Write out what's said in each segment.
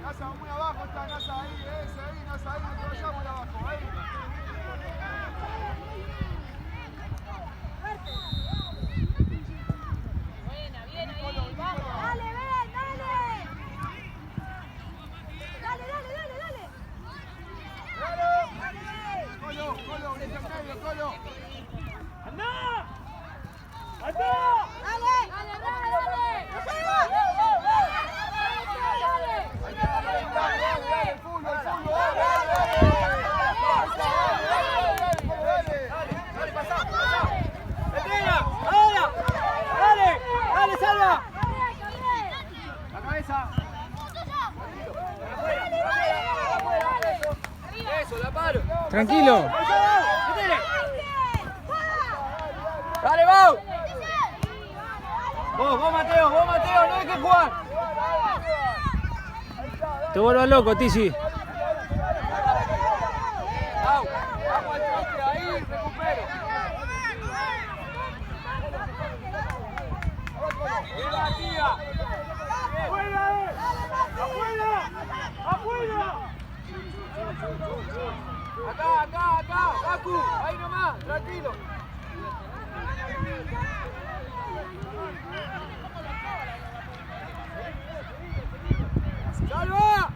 Nasa muy abajo, está Nasa ahí, ese ahí, Nasa ahí, no te vayas muy abajo, ahí. Buena, bien ahí, vamos. Dale, ven, dale. Colo, Colo, vení al medio, Colo. ¡Anda! ¡Anda! Dale. ¡No se va! Dale, el fútbol, dale, pasá. ¡Espera! ¡Ahora! ¡Dale! ¡Dale, Salva! La cabeza. Eso, la paro. Tranquilo. ¡Dale, Bau! Vos, Mateo, no hay que jugar. Te vuelvas loco, Tizi. Bau, vamos al trote, ahí, recupero. ¡Bien, la tía! ¡Afuera! ¡Afuera! Acá, Baku, ahí nomás, tranquilo. ¡Salva!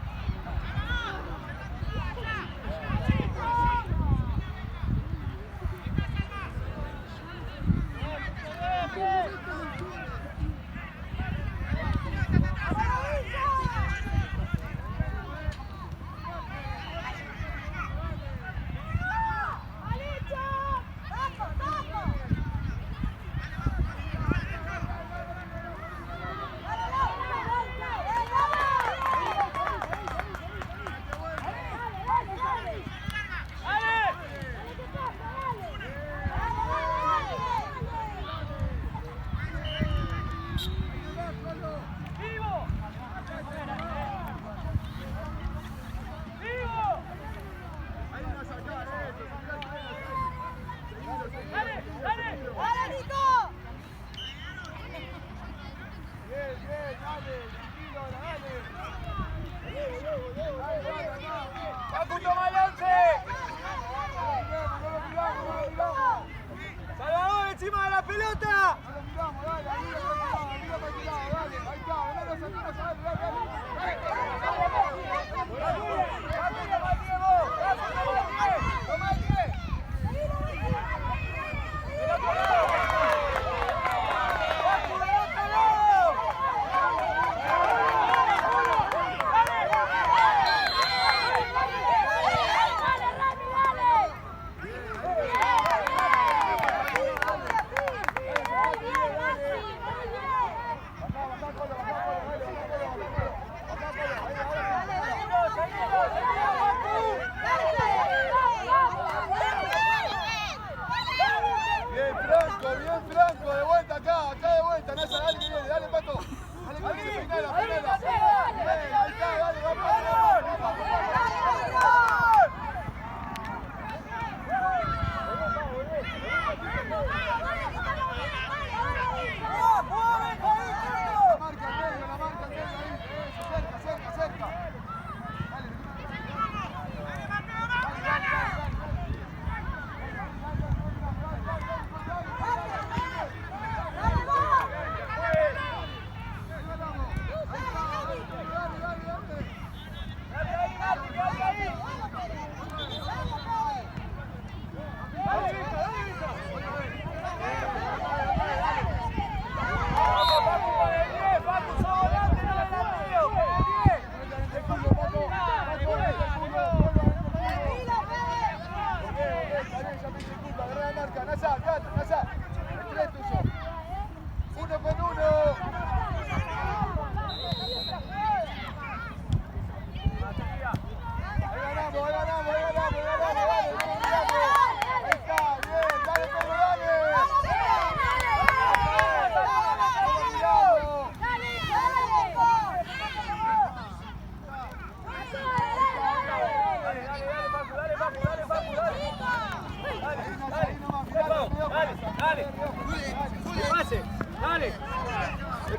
¡Salvador, encima de la pelota!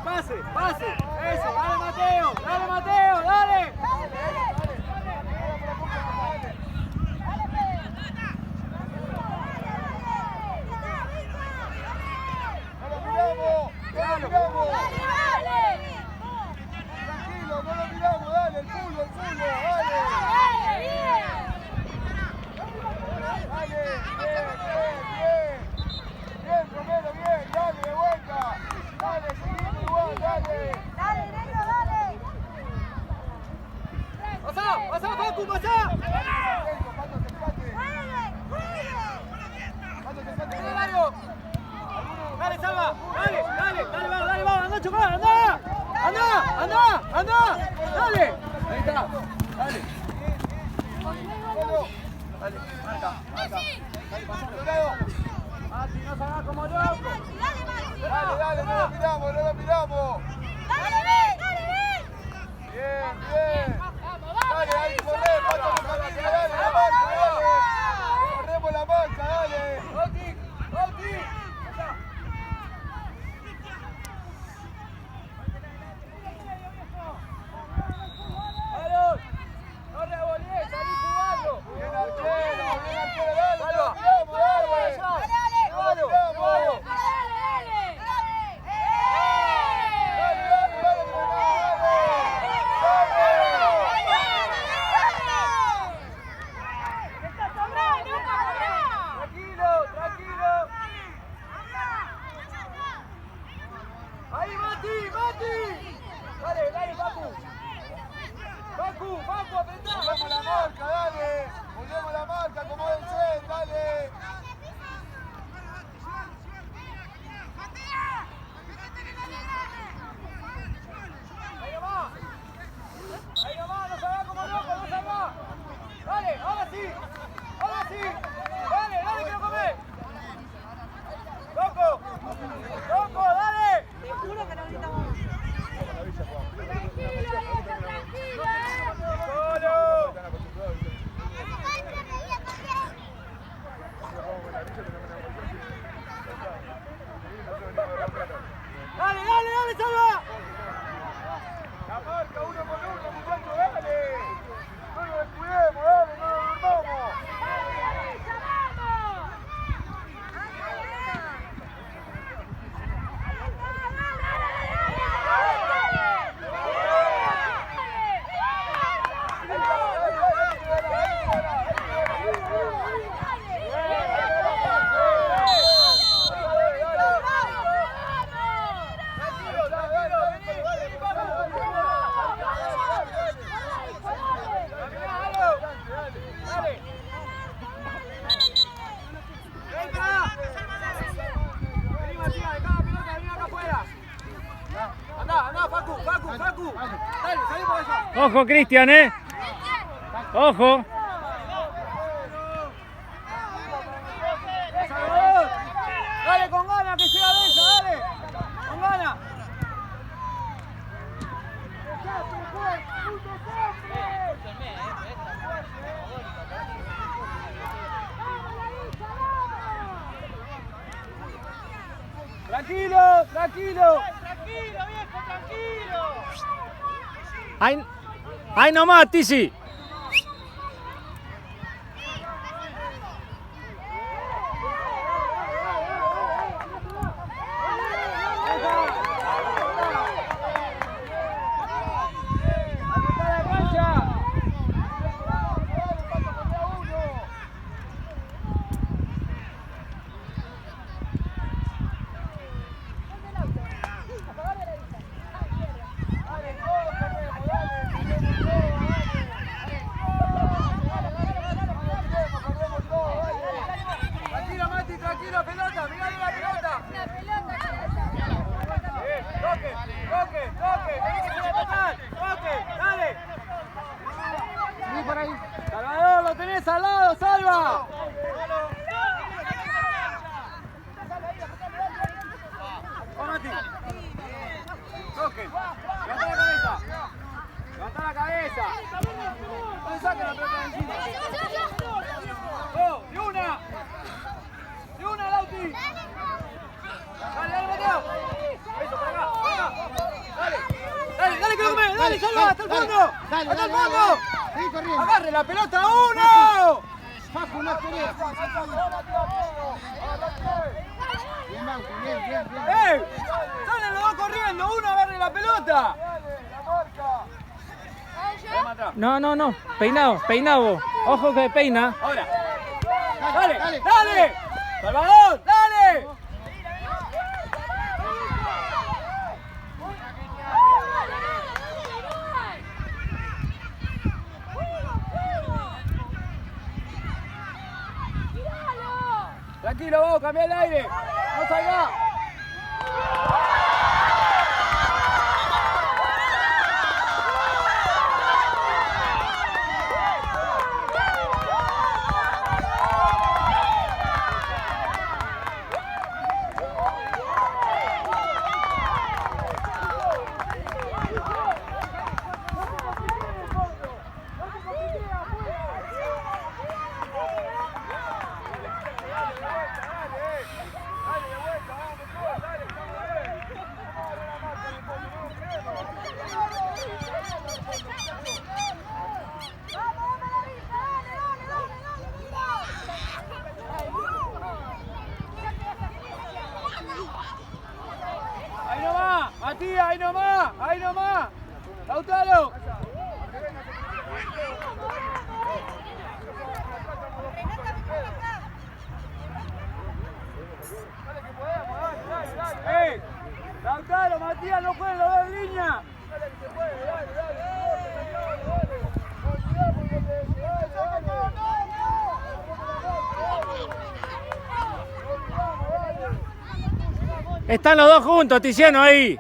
pase, pase. Eso, dale Mateo, dale Mateo, dale. Tranquilo, no lo miramos, dale, el fútbol, dale. Dale, bien, Romero, bien, dale, de vuelta. Dale, seguimos igual, dale. Dale, negro, dale. Pasá, pasá, Facu, pasá. Pato, empate. Pato, empate. Dale, Mario. Dale, Salva. Dale, va, anda a chocar, anda. Anda. Dale. Ahí está. Dale. Dale, marca. Dale, pasá, Colorado. Mati, no salga como loco. Dale, no lo miramos. Dale, Bien. Dale, ahí corre, Pato, dale, la marca, dale. Corremos la marca, dale. Oti. Aaron, no revolés, salí jugando. Bien arquero, dale. Salva. Tranquilo. Ahí, Mati. Dale, Facu. Facu, apretá. Volvemos la marca, dale. Volvemos la marca como debe ser, dale. Ahí nomás, no salga como loco, no salga. Dale, ahora sí. Dale, que lo comés. Loco, dale. Te juro que no gritamos. Solo. Dale, Salva. La marca uno por uno, muchachos, dale. No nos descuidemos, dale, no nos durmamos. Facu. Dale, salí por allá. Ojo, Cristian, Ojo. Salvador. Dale con ganas que llega de esa, dale. Con ganas. Tranquilo, viejo, tranquilo. Ahí nomás, Tizi. Salvador, lo tenés al lado, Salva. Mati. Toque. Levanta la cabeza. Levanta la cabeza. No saca la pelota de encima. Y una. Y una, Lauti. Dale, Mateo. Eso, por acá. dale, Salva, hasta el fondo. Dale, Hasta el dale, fondo. dale. Seguí corriendo. Agarre la pelota, uno. Facu, no esperes. Bien, Bauti, bien. Salen los dos corriendo, uno agarre la pelota. No. Peinado. Ojo que peina. Ahora. Dale. Dale. Salvador, dale. Tranquilo, vamos, cambia el aire. No salga. Matías, ahí nomás. Lautaro. Lautaro, Matías, no jueguen los dos en línea. Están los dos juntos, Tiziano, ahí.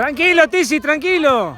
Tranquilo, Tizi, tranquilo.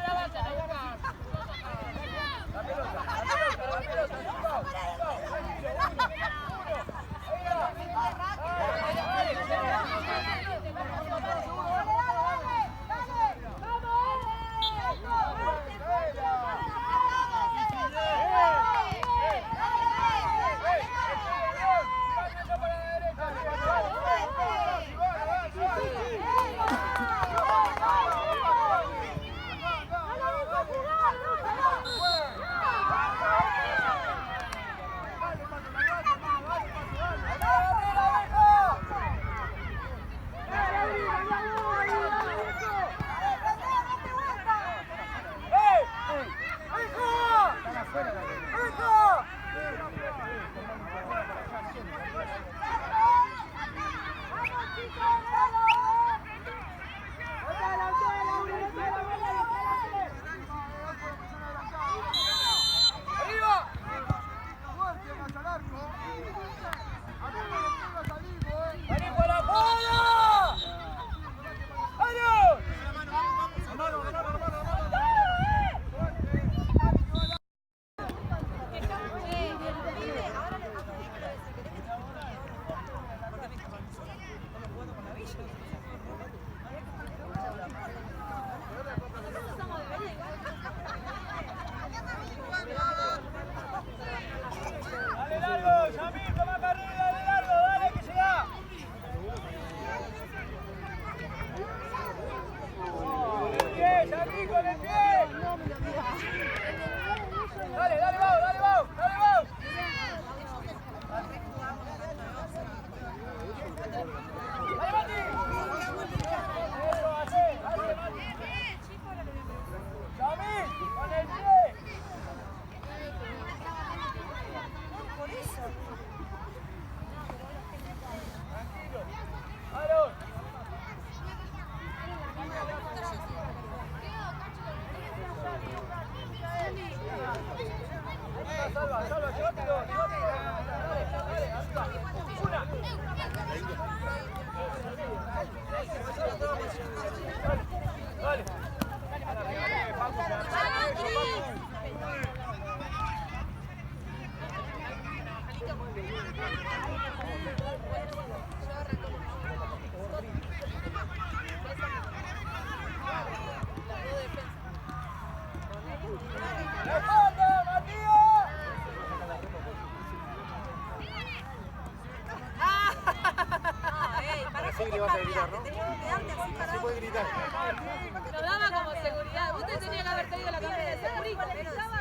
Dale. Sí, le vas a gritar, ¿no? Sí puede gritar. Lo daba como seguridad. Vos te tenías que haber traído la cámara de seguridad.